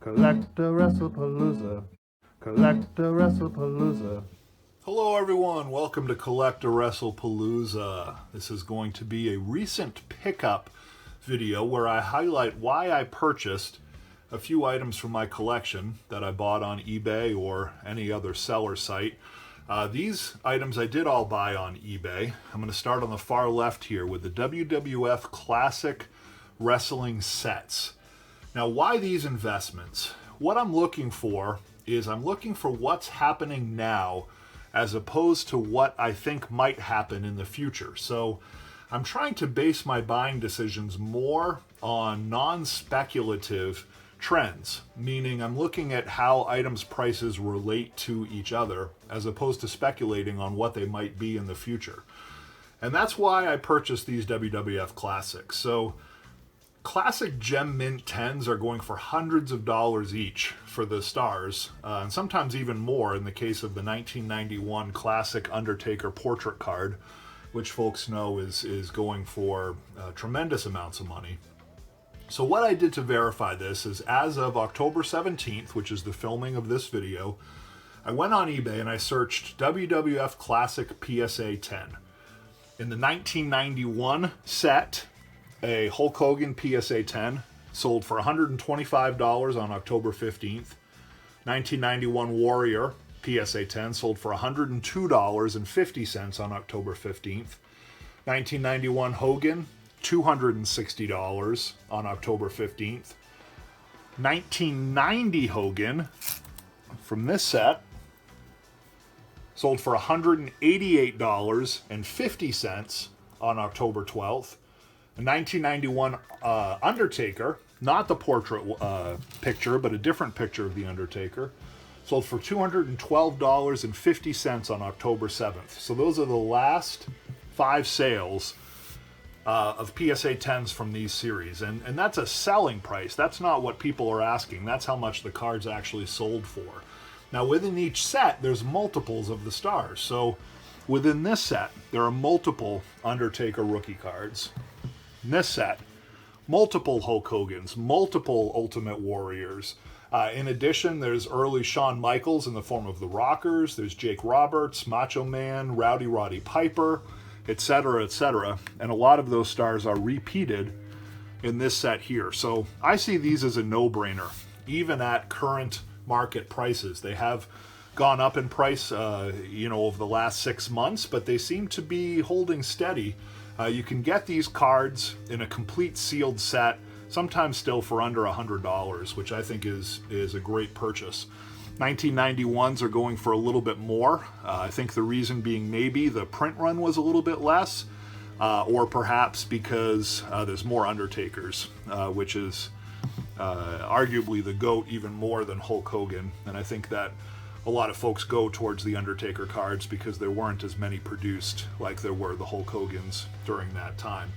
CollectAWrestlePalooza. CollectAWrestlePalooza. Hello everyone, welcome to CollectAWrestlePalooza. This is going to be a recent pickup video where I highlight why I purchased a few items from my collection that I bought on eBay or any other seller site. These items I did all buy on eBay. I'm going to start on the far left here with the WWF Classic Wrestling Sets. Now, why these investments? What I'm looking for is I'm looking for what's happening now as opposed to what I think might happen in the future. So I'm trying to base my buying decisions more on non-speculative trends, meaning I'm looking at how items prices relate to each other as opposed to speculating on what they might be in the future. And that's why I purchased these WWF Classics. So Classic Gem Mint 10s are going for hundreds of dollars each for the stars, and sometimes even more in the case of the 1991 Classic Undertaker portrait card, which folks know is going for tremendous amounts of money. So what I did to verify this is, as of October 17th, which is the filming of this video, I went on eBay and I searched WWF Classic PSA 10. In the 1991 set, a Hulk Hogan PSA 10 sold for $125 on October 15th. 1991 Warrior PSA 10 sold for $102.50 on October 15th. 1991 Hogan, $260 on October 15th. 1990 Hogan from this set sold for $188.50 on October 12th. A 1991 Undertaker, not the portrait picture, but a different picture of the Undertaker, sold for $212.50 on October 7th. So those are the last 5 sales of PSA 10s from these series. And that's a selling price. That's not what people are asking. That's how much the cards actually sold for. Now, within each set, there's multiples of the stars. So within this set, there are multiple Undertaker rookie cards. In this set, multiple Hulk Hogans, multiple Ultimate Warriors. In addition, there's early Shawn Michaels in the form of the Rockers. There's Jake Roberts, Macho Man, Rowdy Roddy Piper, etc., etc. And a lot of those stars are repeated in this set here. So I see these as a no-brainer, even at current market prices. They have gone up in price, over the last 6 months, but they seem to be holding steady. You can get these cards in a complete sealed set, sometimes still for under $100, which I think is a great purchase. 1991s are going for a little bit more. I think the reason being maybe the print run was a little bit less, or perhaps because there's more Undertakers, which is arguably the GOAT even more than Hulk Hogan. And I think that a lot of folks go towards the Undertaker cards because there weren't as many produced like there were the Hulk Hogans during that time.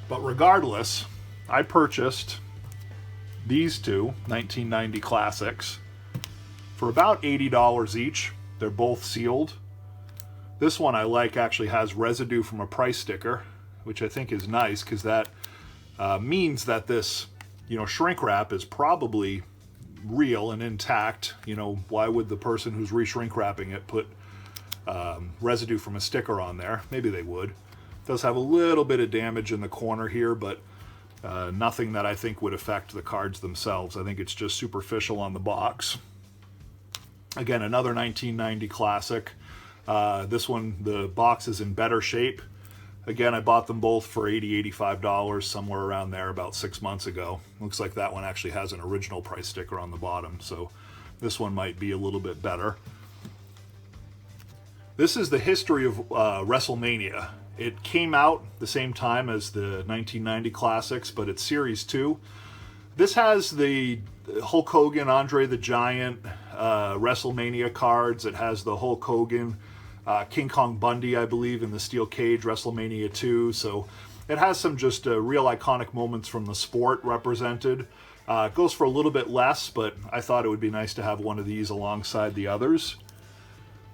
But regardless, I purchased these two 1990 Classics for about $80 each. They're both sealed. This one I like actually has residue from a price sticker, which I think is nice because that means that this, shrink wrap is probably real and intact. Why would the person who's re-shrink wrapping it put residue from a sticker on there? Maybe they would. It does have a little bit of damage in the corner here, but nothing that I think would affect the cards themselves. I think it's just superficial on the box. Again, another 1990 Classic. This one, the box is in better shape. Again, I bought them both for $80, $85, somewhere around there about 6 months ago. Looks like that one actually has an original price sticker on the bottom, so this one might be a little bit better. This is the history of WrestleMania. It came out the same time as the 1990 Classics, but it's Series 2. This has the Hulk Hogan, Andre the Giant WrestleMania cards. It has the Hulk Hogan, King Kong Bundy, I believe, in the steel cage WrestleMania 2. So it has some just real iconic moments from the sport represented. It goes for a little bit less, but I thought it would be nice to have one of these alongside the others.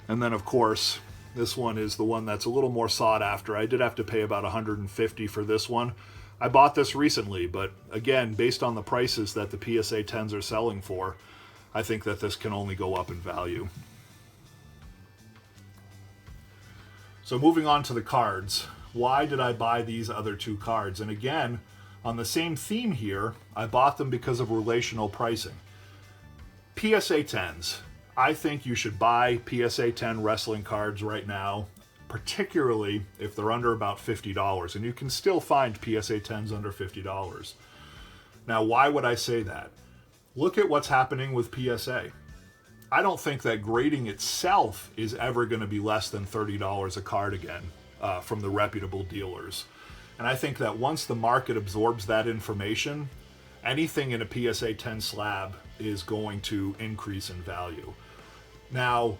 And then, of course, this one is the one that's a little more sought after. I did have to pay about $150 for this one. I bought this recently, but again, based on the prices that the PSA 10s are selling for, I think that this can only go up in value. So moving on to the cards, why did I buy these other two cards? And again, on the same theme here, I bought them because of relational pricing. PSA 10s. I think you should buy PSA 10 wrestling cards right now, particularly if they're under about $50, and you can still find PSA 10s under $50. Now, why would I say that? Look at what's happening with PSA. I don't think that grading itself is ever going to be less than $30 a card again from the reputable dealers. And I think that once the market absorbs that information, anything in a PSA 10 slab is going to increase in value. Now,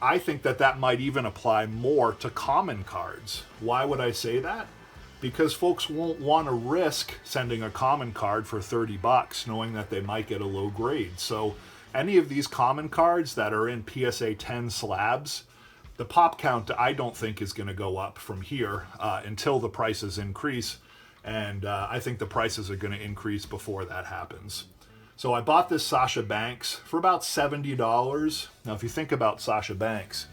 I think that that might even apply more to common cards. Why would I say that? Because folks won't want to risk sending a common card for $30 knowing that they might get a low grade. So any of these common cards that are in PSA 10 slabs, the pop count I don't think is going to go up from here until the prices increase. And I think the prices are going to increase before that happens. So I bought this Sasha Banks for about $70. Now, if you think about Sasha Banks,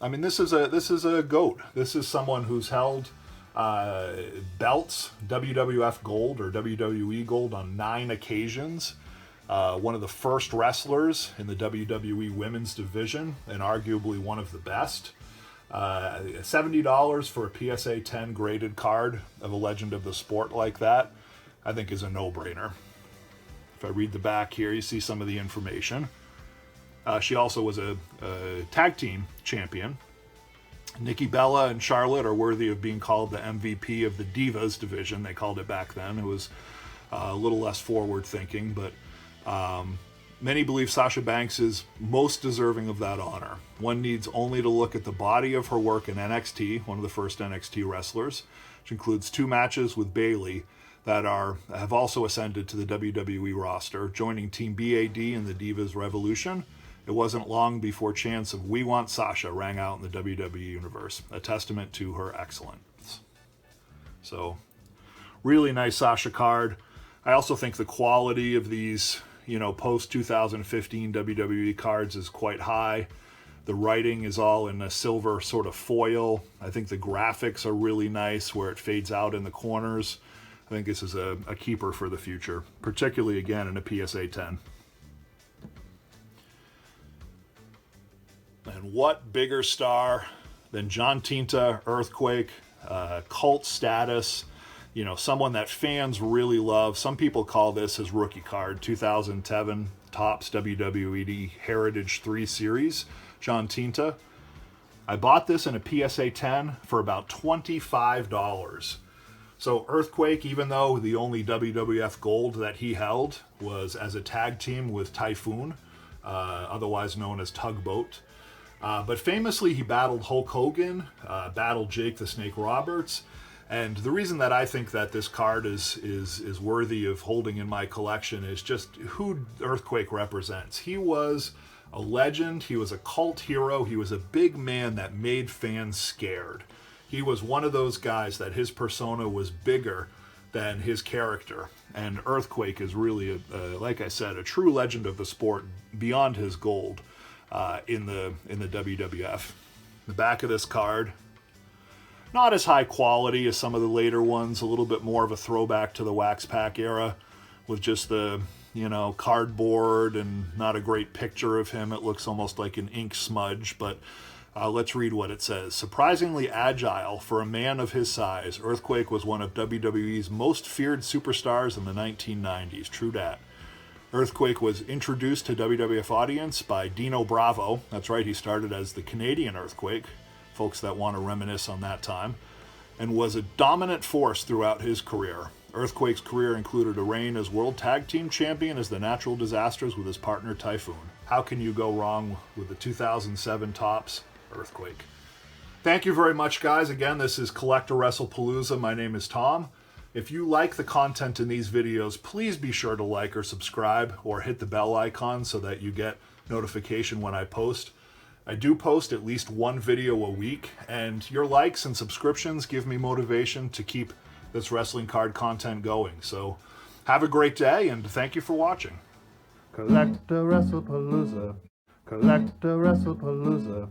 I mean, this is a GOAT. This is someone who's held belts, WWF Gold or WWE Gold on 9 occasions. One of the first wrestlers in the WWE Women's Division, and arguably one of the best. $70 for a PSA 10 graded card of a legend of the sport like that, I think is a no-brainer. If I read the back here, you see some of the information. She also was a tag team champion. Nikki Bella and Charlotte are worthy of being called the MVP of the Divas division. They called it back then. It was a little less forward-thinking, but many believe Sasha Banks is most deserving of that honor. One needs only to look at the body of her work in NXT, one of the first NXT wrestlers, which includes 2 matches with Bayley that have also ascended to the WWE roster, joining Team BAD in the Divas Revolution. It wasn't long before chants of "We Want Sasha" rang out in the WWE Universe, a testament to her excellence. So, really nice Sasha card. I also think the quality of these, post-2015 WWE cards is quite high. The writing is all in a silver sort of foil. I think the graphics are really nice where it fades out in the corners. I think this is a keeper for the future, particularly, again, in a PSA 10. And what bigger star than John Tinta, Earthquake, cult status, someone that fans really love. Some people call this his rookie card, 2007 Topps WWE Heritage 3 Series, John Tinta. I bought this in a PSA 10 for about $25. So Earthquake, even though the only WWF gold that he held was as a tag team with Typhoon, otherwise known as Tugboat, but famously he battled Hulk Hogan, battled Jake the Snake Roberts, and the reason that I think that this card is worthy of holding in my collection is just who Earthquake represents. He was a legend, he was a cult hero, he was a big man that made fans scared. He was one of those guys that his persona was bigger than his character. And Earthquake is really, like I said, a true legend of the sport beyond his gold in the WWF. The back of this card, not as high quality as some of the later ones, a little bit more of a throwback to the Wax Pack era with just the, cardboard and not a great picture of him. It looks almost like an ink smudge, but let's read what it says. Surprisingly agile for a man of his size, Earthquake was one of WWE's most feared superstars in the 1990s. True dat. Earthquake was introduced to WWF audience by Dino Bravo. That's right, he started as the Canadian Earthquake, folks that want to reminisce on that time, and was a dominant force throughout his career. Earthquake's career included a reign as World Tag Team Champion as the Natural Disasters with his partner Typhoon. How can you go wrong with the 2007 Topps Earthquake? Thank you very much, guys. Again, this is CollectAWrestlePalooza. My name is Tom. If you like the content in these videos, please be sure to like or subscribe or hit the bell icon so that you get notification when I post. I do post at least one video a week, and your likes and subscriptions give me motivation to keep this wrestling card content going. So have a great day, and thank you for watching. CollectAWrestlePalooza. CollectAWrestlePalooza.